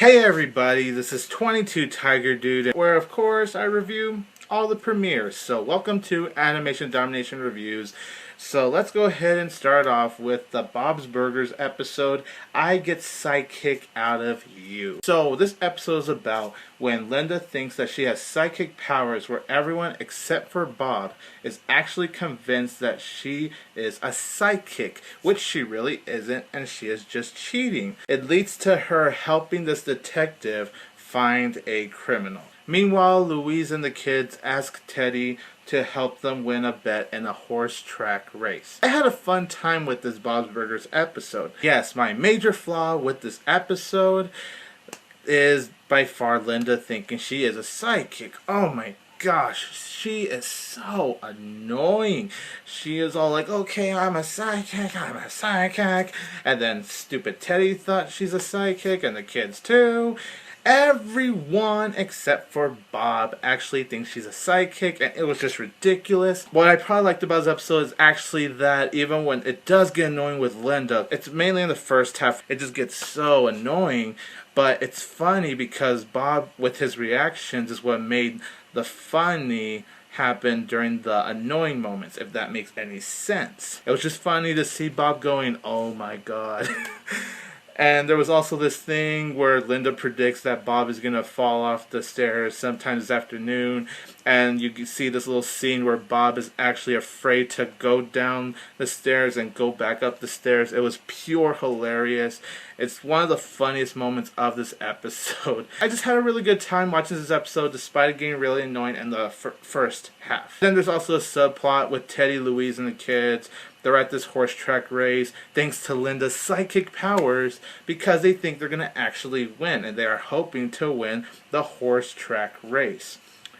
Hey everybody, this is 22 Tiger Dude, where of course I review all the premieres. So welcome to Animation Domination Reviews. So let's go ahead and start off with the Bob's Burgers episode, I Get Psychic Out of You. So this episode is about when Linda thinks that she has psychic powers, where everyone except for Bob is actually convinced that she is a psychic, which she really isn't, and she is just cheating. It leads to her helping this detective find a criminal. Meanwhile, Louise and the kids ask Teddy to help them win a bet in a horse track race. I had a fun time with this Bob's Burgers episode. Yes, my major flaw with this episode is by far Linda thinking she is a psychic. Oh my gosh, she is so annoying. She is all like, okay, I'm a psychic. And then stupid Teddy thought she's a psychic, and the kids too. Everyone except for Bob actually thinks she's a psychic, and it was just ridiculous. What I probably liked about this episode is actually that even when it does get annoying with Linda, it's mainly in the first half, it just gets so annoying, but it's funny because Bob, with his reactions, is what made the funny happen during the annoying moments, if that makes any sense. It was just funny to see Bob going, oh my god. And there was also this thing where Linda predicts that Bob is going to fall off the stairs sometime this afternoon. And you can see this little scene where Bob is actually afraid to go down the stairs and go back up the stairs. It was pure hilarious. It's one of the funniest moments of this episode. I just had a really good time watching this episode despite it getting really annoying in the first half. Then there's also a subplot with Teddy, Louise, and the kids. They're at this horse track race thanks to Linda's psychic powers because they think they're going to actually win, and they are hoping to win the horse track race.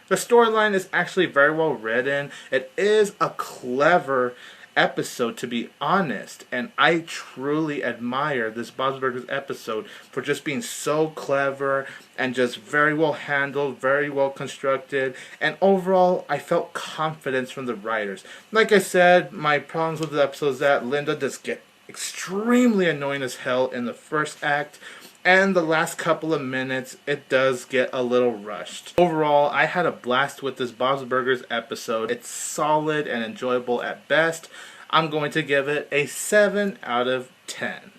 The storyline is actually very well written. It is a clever episode, to be honest, and I truly admire this Bob's Burgers episode for just being so clever and just very well handled, very well constructed, and overall I felt confidence from the writers. Like I said, my problems with the episode is that Linda does get extremely annoying as hell in the first act, and the last couple of minutes, it does get a little rushed. Overall, I had a blast with this Bob's Burgers episode. It's solid and enjoyable at best. I'm going to give it a 7 out of 10.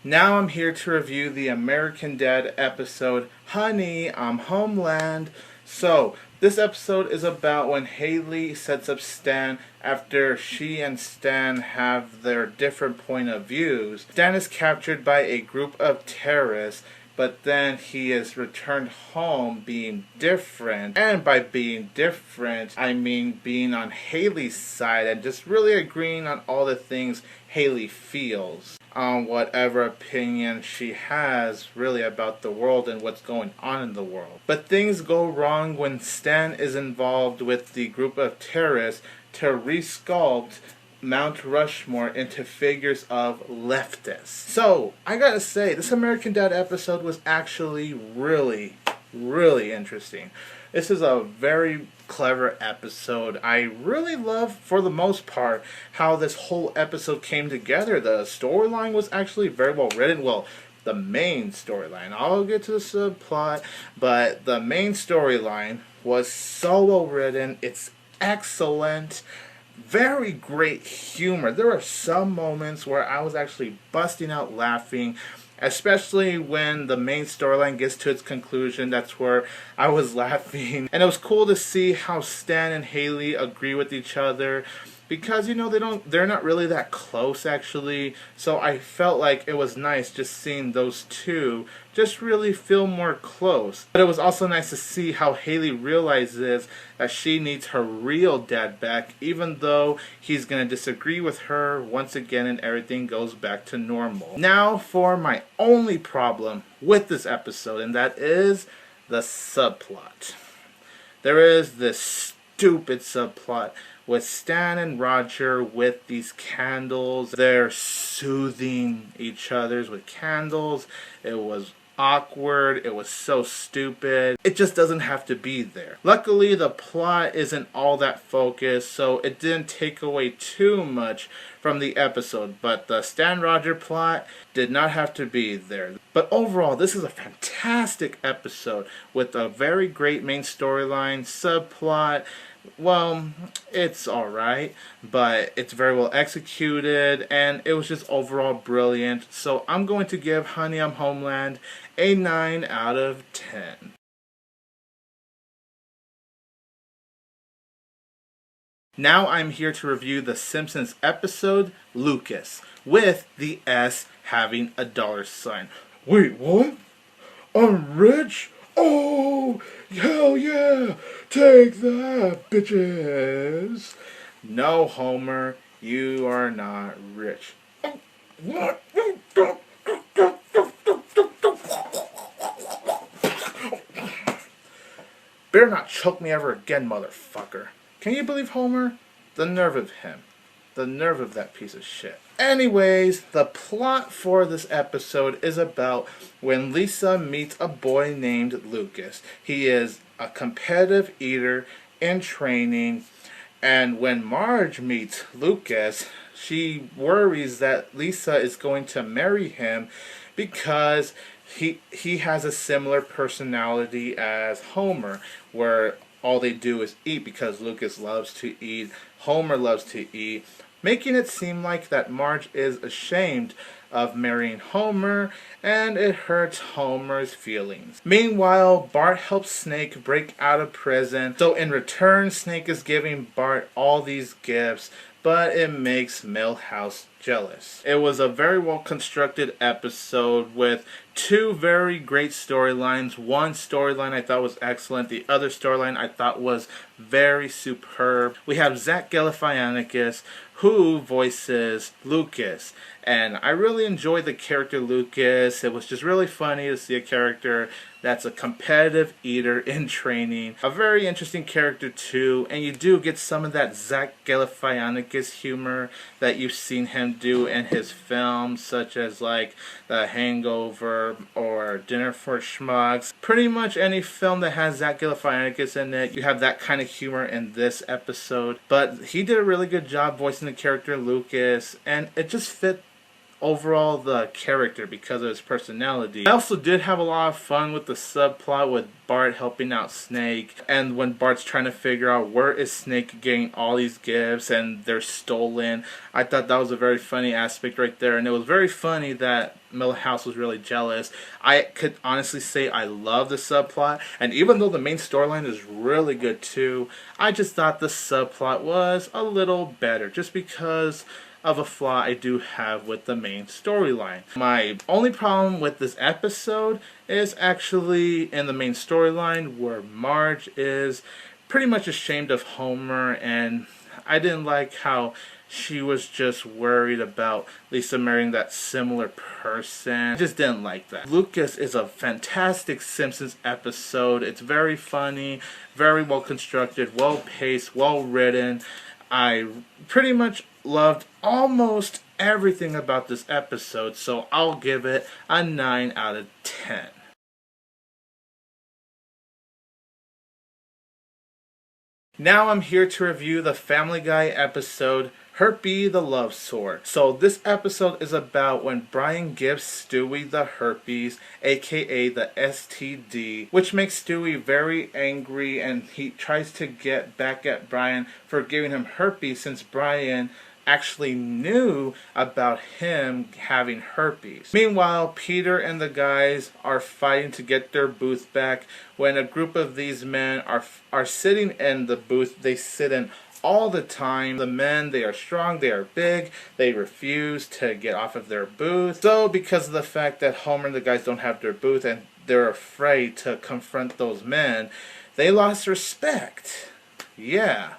Now I'm here to review the American Dad episode, Honey, I'm Homeland. So, this episode is about when Haley sets up Stan after she and Stan have their different point of views. Stan is captured by a group of terrorists, but then he is returned home being different. And by being different, I mean being on Haley's side and just really agreeing on all the things Haley feels, on whatever opinion she has really about the world and what's going on in the world. But things go wrong when Stan is involved with the group of terrorists to resculpt Mount Rushmore into figures of leftists. So, I gotta say, this American Dad episode was actually really interesting. This is a very clever episode. I really love, for the most part, how this whole episode came together. The storyline was actually very well written. Well, the main storyline. I'll get to the subplot, but the main storyline was so well written. It's excellent. Very great humor. There are some moments where I was actually busting out laughing, especially when the main storyline gets to its conclusion. That's where I was laughing. And it was cool to see how Stan and Haley agree with each other, because, you know, they're not really that close, actually. So I felt like it was nice just seeing those two just really feel more close. But it was also nice to see how Haley realizes that she needs her real dad back, even though he's going to disagree with her once again and everything goes back to normal. Now for my only problem with this episode, and that is the subplot. There is this stupid subplot with Stan and Roger with these candles. They're soothing each other with candles. It was awkward. It was so stupid. It just doesn't have to be there. Luckily, the plot isn't all that focused, so it didn't take away too much from the episode, but the Stan Roger plot did not have to be there. But overall, this is a fantastic episode with a very great main storyline, subplot. Well, it's alright, but it's very well executed, and it was just overall brilliant. So I'm going to give Honey, I'm Homeland a 9 out of 10. Now I'm here to review the Simpsons episode, Lucas, with the S having a $sign. Wait, what? I'm rich? Oh, hell yeah! Take that, bitches! No, Homer, you are not rich. What? Better not choke me ever again, motherfucker. Can you believe Homer? The nerve of him. The nerve of that piece of shit. Anyways, the plot for this episode is about when Lisa meets a boy named Lucas. He is a competitive eater in training, and when Marge meets Lucas, she worries that Lisa is going to marry him because he has a similar personality as Homer, where all they do is eat because Lucas loves to eat, Homer loves to eat, making it seem like that Marge is ashamed of marrying Homer, and it hurts Homer's feelings. Meanwhile, Bart helps Snake break out of prison, so in return, Snake is giving Bart all these gifts, but it makes Milhouse jealous. It was a very well constructed episode with two very great storylines. One storyline I thought was excellent. The other storyline I thought was very superb. We have Zach Galifianakis, who voices Lucas, and I really enjoyed the character Lucas. It was just really funny to see a character that's a competitive eater in training. A very interesting character too, and you do get some of that Zach Galifianakis humor that you've seen him do in his films, such as like The Hangover or Dinner for Schmucks. Pretty much any film that has Zach Galifianakis in it, you have that kind of humor in this episode. But he did a really good job voicing the character Lucas, and it just fit overall the character because of his personality. I also did have a lot of fun with the subplot with Bart helping out Snake, and when Bart's trying to figure out where is Snake getting all these gifts and they're stolen. I thought that was a very funny aspect right there, and it was very funny that Milhouse was really jealous. I could honestly say I love the subplot, and even though the main storyline is really good too, I just thought the subplot was a little better just because of a flaw I do have with the main storyline. My only problem with this episode is actually in the main storyline where Marge is pretty much ashamed of Homer, and I didn't like how she was just worried about Lisa marrying that similar person. I just didn't like that. Lucas is a fantastic Simpsons episode. It's very funny, very well constructed, well paced, well written. I pretty much loved almost everything about this episode, so I'll give it a 9 out of 10. Now I'm here to review the Family Guy episode, Herpy the Love Sword. So this episode is about when Brian gives Stewie the herpes, aka the STD, which makes Stewie very angry, and he tries to get back at Brian for giving him herpes since Brian actually knew about him having herpes. Meanwhile, Peter and the guys are fighting to get their booth back when a group of these men are sitting in the booth they sit in all the time. The men, they are strong, they are big, they refuse to get off of their booth. So because of the fact that Homer and the guys don't have their booth and they're afraid to confront those men, they lost respect. Yeah.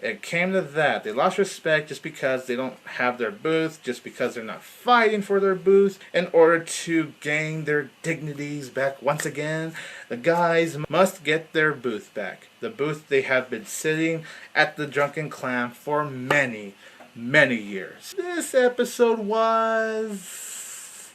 It came to that. They lost respect just because they don't have their booth, just because they're not fighting for their booth. In order to gain their dignities back once again, the guys must get their booth back. The booth they have been sitting at the Drunken Clam for many, many years. This episode was...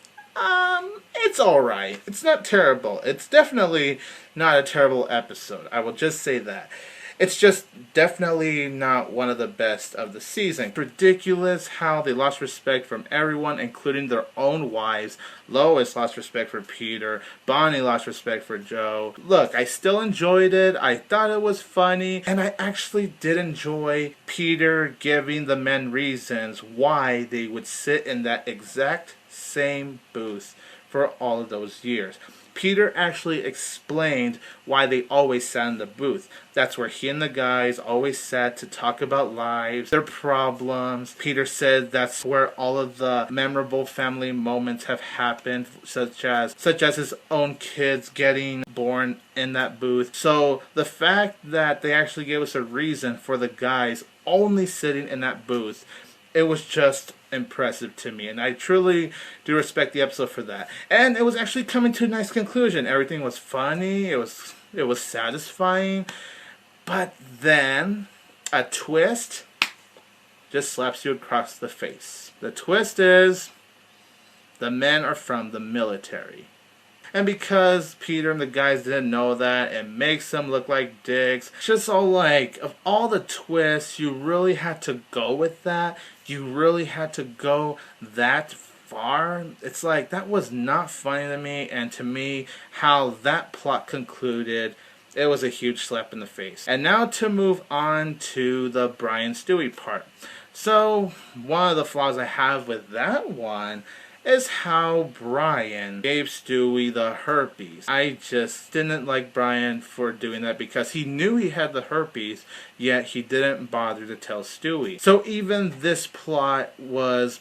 it's alright. It's not terrible. It's definitely not a terrible episode. I will just say that. It's just definitely not one of the best of the season. It's ridiculous how they lost respect from everyone, including their own wives. Lois lost respect for Peter. Bonnie lost respect for Joe. Look, I still enjoyed it. I thought it was funny. And I actually did enjoy Peter giving the men reasons why they would sit in that exact same booth for all of those years. Peter actually explained why they always sat in the booth. That's where he and the guys always sat to talk about lives, their problems. Peter said that's where all of the memorable family moments have happened, such as his own kids getting born in that booth. So the fact that they actually gave us a reason for the guys only sitting in that booth, it was just impressive to me, and I truly do respect the episode for that. And it was actually coming to a nice conclusion. Everything was funny, it was satisfying, but then a twist just slaps you across the face. The twist is the men are from the military. And because Peter and the guys didn't know that, it makes them look like dicks. Just all like, of all the twists, you really had to go with that. You really had to go that far. It's like, that was not funny to me. And to me, how that plot concluded, it was a huge slap in the face. And now to move on to the Brian Stewie part. So, one of the flaws I have with that one is how Brian gave Stewie the herpes. I just didn't like Brian for doing that because he knew he had the herpes, yet he didn't bother to tell Stewie. So even this plot was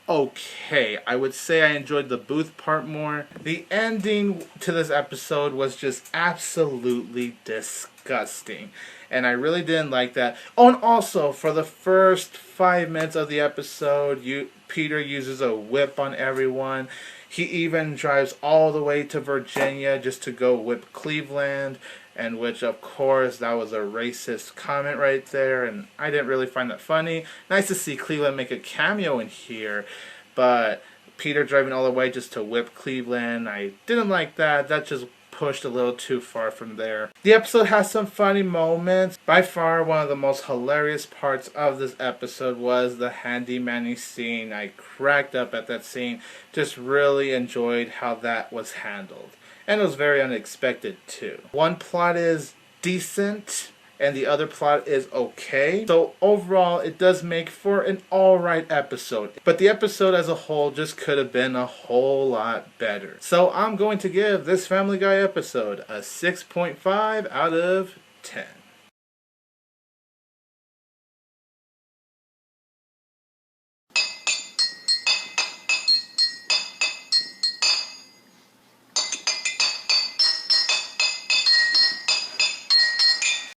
okay. I would say I enjoyed the booth part more. The ending to this episode was just absolutely disgusting, and I really didn't like that. Oh, and also, for the first 5 minutes of the episode, Peter uses a whip on everyone. He even drives all the way to Virginia just to go whip Cleveland, and which, of course, that was a racist comment right there, and I didn't really find that funny. Nice to see Cleveland make a cameo in here, but Peter driving all the way just to whip Cleveland, I didn't like that. That just pushed a little too far from there. The episode has some funny moments. By far, one of the most hilarious parts of this episode was the handyman scene. I cracked up at that scene. Just really enjoyed how that was handled. And it was very unexpected too. One plot is decent and the other plot is okay. So overall, it does make for an alright episode. But the episode as a whole just could have been a whole lot better. So I'm going to give this Family Guy episode a 6.5 out of 10.